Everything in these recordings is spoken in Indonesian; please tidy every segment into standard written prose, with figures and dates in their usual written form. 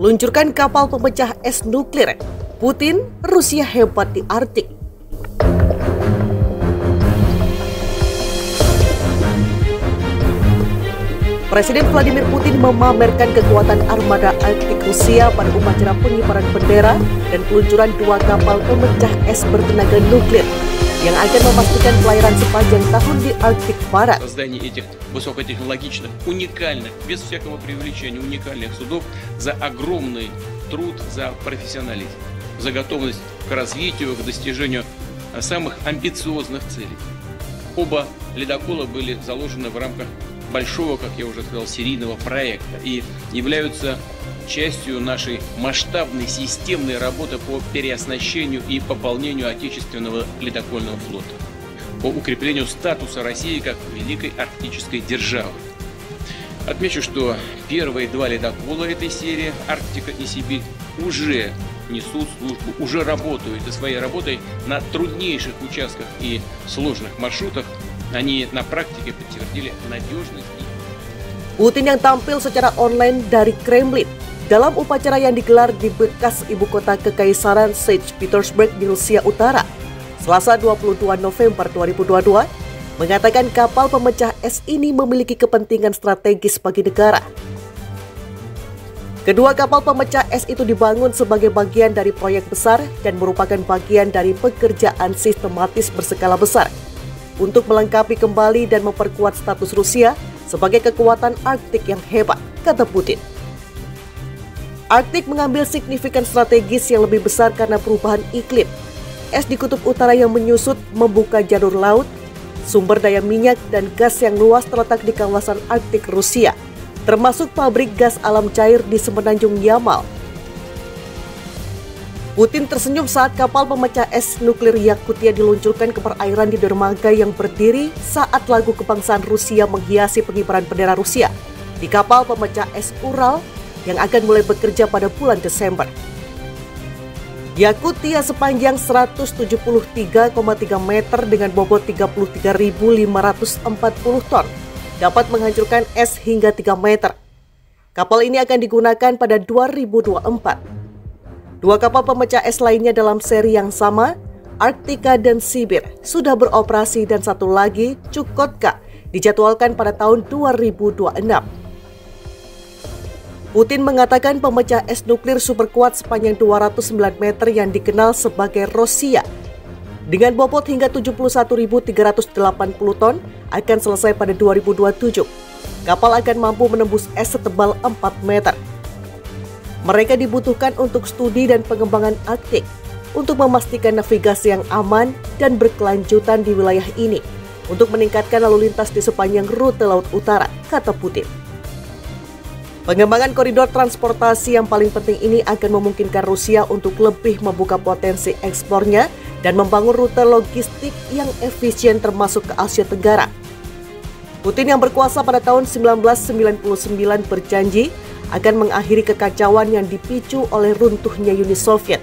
luncurkan kapal pemecah es nuklir. Putin, Rusia hebat di Arktik. Presiden Vladimir Putin memamerkan kekuatan armada Arktik Rusia pada upacara pengibaran bendera dan peluncuran 2 kapal pemecah es bertenaga nuklir yang akan memastikan pelayaran sepanjang tahun di Arktik Barat. Создание этих высокотехнологичных, уникальных, без всякого преувеличения уникальных судов за огромный труд, за профессионализм, за готовность к развитию, к достижению самых амбициозных целей. Оба ледокола были заложены в рамках большого, как я уже сказал, серийного проекта и являются частью нашей масштабной системной работы по переоснащению и пополнению отечественного ледокольного флота, по укреплению статуса России как великой арктической державы. Отмечу, что первые 2 ледокола этой серии «Арктика» и «Сибирь» уже несут службу, уже работают и своей работой на труднейших участках и сложных маршрутах. Они на практике подтвердили надежность. Putin yang tampil secara online dari Kremlin dalam upacara yang digelar di bekas ibu kota Kekaisaran St. Petersburg di Rusia Utara, Selasa 22 November 2022, mengatakan kapal pemecah es ini memiliki kepentingan strategis bagi negara. Kedua kapal pemecah es itu dibangun sebagai bagian dari proyek besar dan merupakan bagian dari pekerjaan sistematis berskala besar untuk melengkapi kembali dan memperkuat status Rusia sebagai kekuatan Arktik yang hebat, kata Putin. Arktik mengambil signifikan strategis yang lebih besar karena perubahan iklim. Es di kutub utara yang menyusut membuka jalur laut, sumber daya minyak dan gas yang luas terletak di kawasan Arktik Rusia, termasuk pabrik gas alam cair di Semenanjung Yamal. Putin tersenyum saat kapal pemecah es nuklir Yakutia diluncurkan ke perairan di dermaga yang berdiri saat lagu kebangsaan Rusia menghiasi pengibaran bendera Rusia di kapal pemecah es Ural yang akan mulai bekerja pada bulan Desember. Yakutia sepanjang 173,3 meter dengan bobot 33.540 ton dapat menghancurkan es hingga 3 meter. Kapal ini akan digunakan pada 2024. 2 kapal pemecah es lainnya dalam seri yang sama, Arktika dan Sibir, sudah beroperasi dan satu lagi, Chukotka, dijadwalkan pada tahun 2026. Putin mengatakan pemecah es nuklir super kuat sepanjang 209 meter yang dikenal sebagai Rosia, dengan bobot hingga 71.380 ton, akan selesai pada 2027. Kapal akan mampu menembus es setebal 4 meter. Mereka dibutuhkan untuk studi dan pengembangan Arktik untuk memastikan navigasi yang aman dan berkelanjutan di wilayah ini untuk meningkatkan lalu lintas di sepanjang rute Laut Utara, kata Putin. Pengembangan koridor transportasi yang paling penting ini akan memungkinkan Rusia untuk lebih membuka potensi ekspornya dan membangun rute logistik yang efisien termasuk ke Asia Tenggara. Putin yang berkuasa pada tahun 1999 berjanji akan mengakhiri kekacauan yang dipicu oleh runtuhnya Uni Soviet.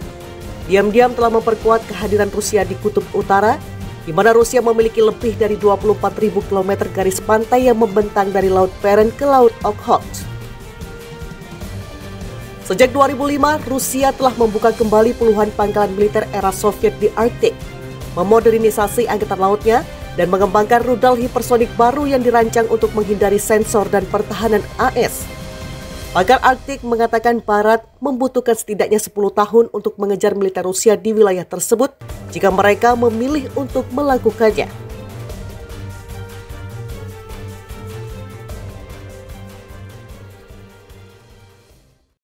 Diam-diam telah memperkuat kehadiran Rusia di Kutub Utara, di mana Rusia memiliki lebih dari 24.000 km garis pantai yang membentang dari Laut Barents ke Laut Okhotsk. Sejak 2005, Rusia telah membuka kembali puluhan pangkalan militer era Soviet di Arktik, memodernisasi angkatan lautnya, dan mengembangkan rudal hipersonik baru yang dirancang untuk menghindari sensor dan pertahanan AS. Pakar Arktik mengatakan Barat membutuhkan setidaknya 10 tahun untuk mengejar militer Rusia di wilayah tersebut jika mereka memilih untuk melakukannya.